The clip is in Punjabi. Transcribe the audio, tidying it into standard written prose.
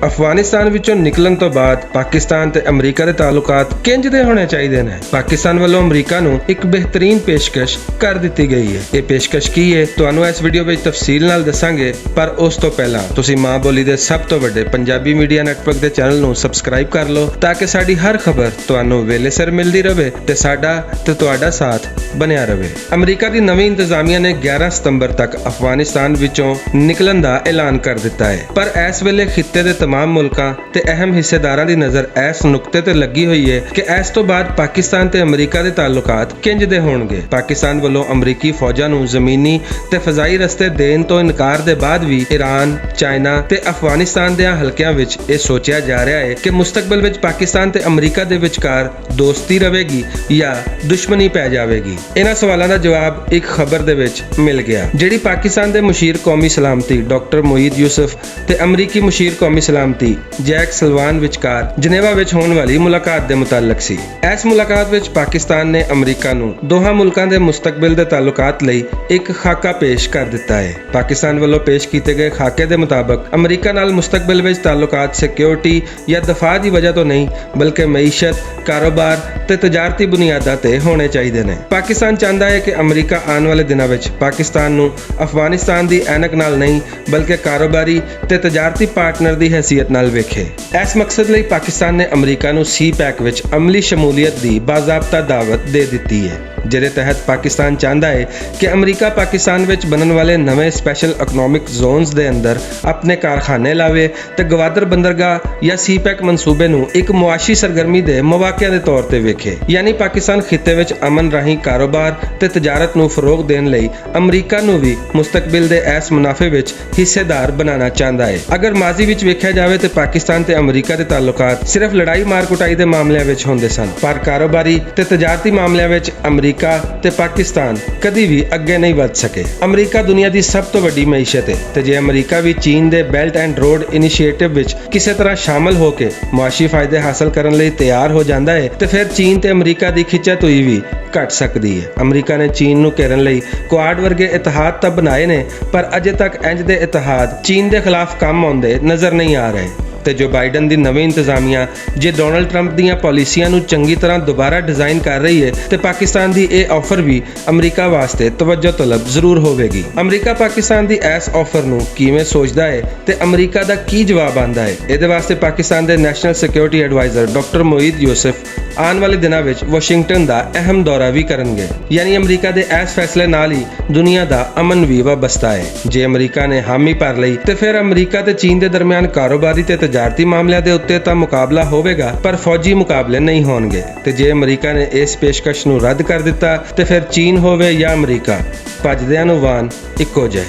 ਅਫਗਾਨਿਸਤਾਨ ਵਿੱਚੋਂ ਨਿਕਲਣ ਤੋਂ ਬਾਅਦ ਪਾਕਿਸਤਾਨ ਤੇ ਅਮਰੀਕਾ ਦੇ ਤਾਲੁਕਾਤ ਕਿੰਜ ਦੇ ਹੋਣੇ ਚਾਹੀਦੇ ਨੇ। ਪਾਕਿਸਤਾਨ ਵੱਲੋਂ ਅਮਰੀਕਾ ਨੂੰ ਇੱਕ ਬਿਹਤਰੀਨ ਪੇਸ਼ਕਸ਼ ਕਰ ਦਿੱਤੀ ਗਈ ਹੈ। ਇਹ ਪੇਸ਼ਕਸ਼ ਕੀ ਹੈ ਤੁਹਾਨੂੰ ਇਸ ਵੀਡੀਓ ਵਿੱਚ ਤਫਸੀਲ ਨਾਲ ਦੱਸਾਂਗੇ, ਪਰ ਉਸ ਤੋਂ ਪਹਿਲਾਂ ਤੁਸੀਂ ਮਾਂ ਬੋਲੀ ਦੇ ਸਭ ਤੋਂ ਵੱਡੇ ਪੰਜਾਬੀ ਮੀਡੀਆ ਨੈਟਵਰਕ ਦੇ ਚੈਨਲ ਨੂੰ ਸਬਸਕ੍ਰਾਈਬ ਕਰ ਲਓ ਤਾਂ ਕਿ ਸਾਡੀ ਹਰ ਖਬਰ ਤੁਹਾਨੂੰ ਵੇਲੇ ਸਿਰ ਮਿਲਦੀ ਰਹੇ ਤੇ ਸਾਡਾ ਤੇ ਤੁਹਾਡਾ ਸਾਥ ਬਣਿਆ ਰਹੇ। ਅਮਰੀਕਾ ਦੀ ਨਵੀਂ ਇੰਤਜ਼ਾਮੀਆ ਨੇ 11 ਸਤੰਬਰ ਤੱਕ ਅਫਗਾਨਿਸਤਾਨ ਵਿੱਚੋਂ ਨਿਕਲਣ ਦਾ ਐਲਾਨ ਕਰ ਦਿੱਤਾ ਹੈ, ਪਰ ਇਸ ਵੇਲੇ ਖਿੱਤੇ ਦੇ तमाम ਮੁਲਕਾਂ ਤੇ ਅਹਿਮ ਹਿੱਸੇਦਾਰਾਂ ਦੀ ਨਜ਼ਰ ਇਸ ਨੁਕਤੇ ਤੇ ਲੱਗੀ ਹੋਈ ਹੈ ਕਿ ਇਸ ਤੋਂ ਬਾਅਦ ਪਾਕਿਸਤਾਨ ਤੇ ਅਮਰੀਕਾ ਦੇ ਤਾਲੁਕਾਤ ਕਿੰਜ ਦੇ ਹੋਣਗੇ। ਪਾਕਿਸਤਾਨ ਵੱਲੋਂ ਅਮਰੀਕੀ ਫੌਜਾਂ ਨੂੰ ਜ਼ਮੀਨੀ ਤੇ ਫਜ਼ਾਈ ਰਸਤੇ ਦੇਣ ਤੋਂ ਇਨਕਾਰ ਦੇ ਬਾਅਦ ਵੀ ਈਰਾਨ, ਚਾਈਨਾ ਤੇ ਅਫਗਾਨਿਸਤਾਨ ਦੇ ਹਲਕਿਆਂ ਵਿੱਚ ਇਹ ਸੋਚਿਆ ਜਾ ਰਿਹਾ ਹੈ ਕਿ ਮੁਸਤਕਬਲ ਵਿੱਚ ਪਾਕਿਸਤਾਨ ਤੇ ਅਮਰੀਕਾ ਦੇ ਵਿਚਕਾਰ ਦੋਸਤੀ ਰਹੇਗੀ ਜਾਂ ਦੁਸ਼ਮਣੀ ਪੈ ਜਾਵੇਗੀ। ਇਹਨਾਂ ਸਵਾਲਾਂ ਦਾ ਜਵਾਬ ਇੱਕ ਖਬਰ ਦੇ ਵਿੱਚ ਮਿਲ ਗਿਆ, ਜਿਹੜੀ ਪਾਕਿਸਤਾਨ ਦੇ ਮੁਸ਼ੀਰ ਕੌਮੀ ਸਲਾਮਤੀ ਡਾਕਟਰ ਮੋਈਦ ਯੂਸਫ ਤੇ ਅਮਰੀਕੀ ਮੁਸ਼ੀਰ ਕੌਮੀ ਸਲਾਮਤੀ ਜੈਕ ਸਲਵਾਨ ਵਿਚਕਾਰ ਜਨੇਵਾ ਵਿੱਚ ਹੋਣ ਵਾਲੀ ਮੁਲਾਕਾਤ ਦੇ ਮੁਤਾਲਕ ਸੀ। ਇਸ ਮੁਲਾਕਾਤ ਵਿੱਚ ਪਾਕਿਸਤਾਨ ਨੇ ਅਮਰੀਕਾ ਨੂੰ ਦੋਹਾਂ ਮੁਲਕਾਂ ਦੇ ਮੁਸਤਕਬਲ ਦੇ ਤਾਲੁਕਾਤ ਲਈ ਇੱਕ ਖਾਕਾ ਪੇਸ਼ ਕਰ ਦਿੱਤਾ ਹੈ। ਪਾਕਿਸਤਾਨ ਵੱਲੋਂ ਪੇਸ਼ ਕੀਤੇ ਗਏ ਖਾਕੇ ਦੇ ਮੁਤਾਬਕ ਅਮਰੀਕਾ ਨਾਲ ਮੁਸਤਕਬਲ ਵਿੱਚ ਤਾਲੁਕਾਤ ਸਿਕਿਉਰਿਟੀ ਜਾਂ ਦਫਾਅ ਦੀ ਵਜ੍ਹਾ ਤੋਂ ਨਹੀਂ ਬਲਕਿ ਮਈਸ਼ਤ, ਕਾਰੋਬਾਰ ਤੇ ਤਜਾਰਤੀ ਬੁਨਿਆਦਾਂ ਤੇ ਹੋਣੇ ਚਾਹੀਦੇ ਨੇ। ਪਾਕਿਸਤਾਨ ਚਾਹੁੰਦਾ ਹੈ ਕਿ ਅਮਰੀਕਾ ਆਉਣ ਵਾਲੇ ਦਿਨਾਂ ਵਿੱਚ ਪਾਕਿਸਤਾਨ ਨੂੰ ਅਫਗਾਨਿਸਤਾਨ ਦੀ ਐਨਕ ਨਾਲ ਨਹੀਂ ਬਲਕਿ ਕਾਰੋਬਾਰੀ ਤੇ ਤਜਾਰਤੀ ਪਾਰਟਨਰ ਦੀ ਹੈਸੀਅਤ ਨਾਲ ਵੇਖੇ। ਇਸ ਮਕਸਦ ਲਈ ਪਾਕਿਸਤਾਨ ਨੇ ਅਮਰੀਕਾ ਨੂੰ CPEC ਵਿੱਚ ਅਮਲੀ ਸ਼ਮੂਲੀਅਤ ਦੀ ਬਾਜ਼ਾਬਤਾ ਦਾਵਤ ਦੇ ਦਿੱਤੀ ਹੈ, ਜਿਹਦੇ ਤਹਿਤ ਪਾਕਿਸਤਾਨ ਚਾਹੁੰਦਾ ਹੈ ਕਿ ਅਮਰੀਕਾ ਪਾਕਿਸਤਾਨ ਵਿੱਚ ਬਣਨ ਵਾਲੇ ਨਵੇਂ ਸਪੈਸ਼ਲ ਇਕਨੋਮਿਕ ਜ਼ੋਨਸ ਦੇ ਅੰਦਰ ਆਪਣੇ ਕਾਰਖਾਨੇ ਲਾਵੇ ਤੇ ਗਵਾਦਰ ਬੰਦਰਗਾਹ ਜਾਂ CPEC ਮਨਸੂਬੇ ਨੂੰ ਇੱਕ ਮੁਆਸ਼ੀ ਸਰਗਰਮੀ ਦੇ ਮੌਕਿਆਂ ਦੇ ਤੌਰ ਤੇ ਵੇਖੇ। ਯਾਨੀ ਪਾਕਿਸਤਾਨ ਖਿੱਤੇ ਵਿੱਚ ਅਮਨ ਰਾਹੀਂ ਕਾਰੋਬਾਰ ਤੇ ਤਜਾਰਤ ਨੂੰ ਫਰੋਗ ਦੇਣ ਲਈ ਅਮਰੀਕਾ ਨੂੰ ਵੀ ਮੁਸਤਕਬਲ ਦੇ ਇਸ ਮੁਨਾਫੇ ਵਿੱਚ ਹਿੱਸੇਦਾਰ ਬਣਾਉਣਾ ਚਾਹੁੰਦਾ ਹੈ। ਅਗਰ ਮਾਜ਼ੀ ਵਿੱਚ ਵੇਖਿਆ ਜਾਵੇ ਤੇ ਪਾਕਿਸਤਾਨ ਤੇ ਅਮਰੀਕਾ ਦੇ ਤਾਲੁਕਾਤ ਸਿਰਫ ਲੜਾਈ ਮਾਰ ਕੁਟਾਈ ਦੇ ਮਾਮਲਿਆਂ ਵਿੱਚ ਹੁੰਦੇ ਸਨ, ਪਰ ਕਾਰੋਬਾਰੀ ਤੇ ਤਜਾਰਤੀ ਮਾਮਲਿਆਂ ਵਿੱਚ ਅਮਰੀਕਾ ਤੇ ਪਾਕਿਸਤਾਨ ਕਦੀ ਵੀ ਅੱਗੇ ਨਹੀਂ ਵਧ ਸਕੇ। ਅਮਰੀਕਾ ਦੁਨੀਆ ਦੀ ਸਭ ਤੋਂ ਵੱਡੀ ਮਈਸ਼ਤ ਹੈ ਤੇ ਜੇ ਅਮਰੀਕਾ ਵੀ ਚੀਨ ਦੇ ਬੈਲਟ ਐਂਡ ਰੋਡ ਇਨੀਸ਼ੀਏਟਿਵ ਵਿੱਚ ਕਿਸੇ ਤਰ੍ਹਾਂ ਸ਼ਾਮਲ ਹੋ ਕੇ ਮੁਆਸ਼ੀ ਫਾਇਦੇ ਹਾਸਲ ਕਰਨ ਲਈ ਤਿਆਰ ਹੋ ਜਾਂਦਾ ਹੈ ਤੇ ਫਿਰ ਚੀਨ ਤੇ ਅਮਰੀਕਾ ਦੀ ਖਿੱਚਾਤੂਈ ਵੀ ਘਟ ਸਕਦੀ ਹੈ। ਅਮਰੀਕਾ ਨੇ ਚੀਨ ਨੂੰ ਘੇਰਨ ਲਈ ਕੁਆਡ ਵਰਗੇ ਇਤਿਹਾਦ ਤਾਂ ਬਣਾਏ ਨੇ, ਪਰ ਅਜੇ ਤੱਕ ਇੰਜ ਦੇ ਇਤਿਹਾਦ ਚੀਨ ਦੇ ਖਿਲਾਫ ਕੰਮ ਆਉਂਦੇ ਨਜ਼ਰ ਨਹੀਂ ਆ ਰਹੇ। ਤੇ ਜੋ ਬਾਈਡਨ ਦੀ ਨਵੀਂ ਇੰਤਜ਼ਾਮੀਆ ਜੇ ਡੋਨਲਡ ਟਰੰਪ ਦੀਆਂ ਪਾਲਿਸੀਆਂ ਨੂੰ ਚੰਗੀ ਤਰ੍ਹਾਂ ਦੁਬਾਰਾ ਡਿਜ਼ਾਈਨ ਕਰ ਰਹੀ ਹੈ ਤੇ ਪਾਕਿਸਤਾਨ ਦੀ ਇਹ ਆਫਰ ਵੀ ਅਮਰੀਕਾ ਵਾਸਤੇ ਤਵੱਜੋ ਤਲਬ ਜ਼ਰੂਰ ਹੋਵੇਗੀ। ਅਮਰੀਕਾ ਪਾਕਿਸਤਾਨ ਦੀ ਇਸ ਆਫਰ ਨੂੰ ਕਿਵੇਂ ਸੋਚਦਾ ਹੈ ਤੇ ਅਮਰੀਕਾ ਦਾ ਕੀ ਜਵਾਬ ਆਉਂਦਾ ਹੈ, ਇਹਦੇ ਵਾਸਤੇ ਪਾਕਿਸਤਾਨ ਦੇ national security adviser doctor Moeed Yusuf ਆਉਣ ਵਾਲੇ ਦਿਨਾਂ ਵਿੱਚ ਵਾਸ਼ਿੰਗਟਨ ਦਾ ਅਹਿਮ ਦੌਰਾ ਵੀ ਕਰਨਗੇ। ਯਾਨੀ ਅਮਰੀਕਾ ਦੇ ਇਸ ਫੈਸਲੇ ਨਾਲ ਹੀ ਦੁਨੀਆ ਦਾ ਅਮਨ ਵੀ ਵਾਬਸਤਾ ਹੈ। ਜੇ ਅਮਰੀਕਾ ਨੇ ਹਾਮੀ ਭਰ ਲਈ ਤੇ ਫਿਰ ਅਮਰੀਕਾ ਤੇ ਚੀਨ ਦੇ ਦਰਮਿਆਨ ਕਾਰੋਬਾਰੀ ਤੇ ਤਜਾਰਤੀ ਮਾਮਲਿਆਂ ਦੇ ਉੱਤੇ ਤਾਂ ਮੁਕਾਬਲਾ ਹੋਵੇਗਾ, ਪਰ ਫੌਜੀ ਮੁਕਾਬਲੇ ਨਹੀਂ ਹੋਣਗੇ। ਤੇ ਜੇ ਅਮਰੀਕਾ ਨੇ ਇਸ ਪੇਸ਼ਕਸ਼ ਨੂੰ ਰੱਦ ਕਰ ਦਿੱਤਾ ਤੇ ਫਿਰ ਚੀਨ ਹੋਵੇ ਜਾਂ ਅਮਰੀਕਾ, ਭੱਜਦਿਆਂ ਨੂੰ ਵਾਹਨ ਇੱਕੋ ਜਿਹੇ।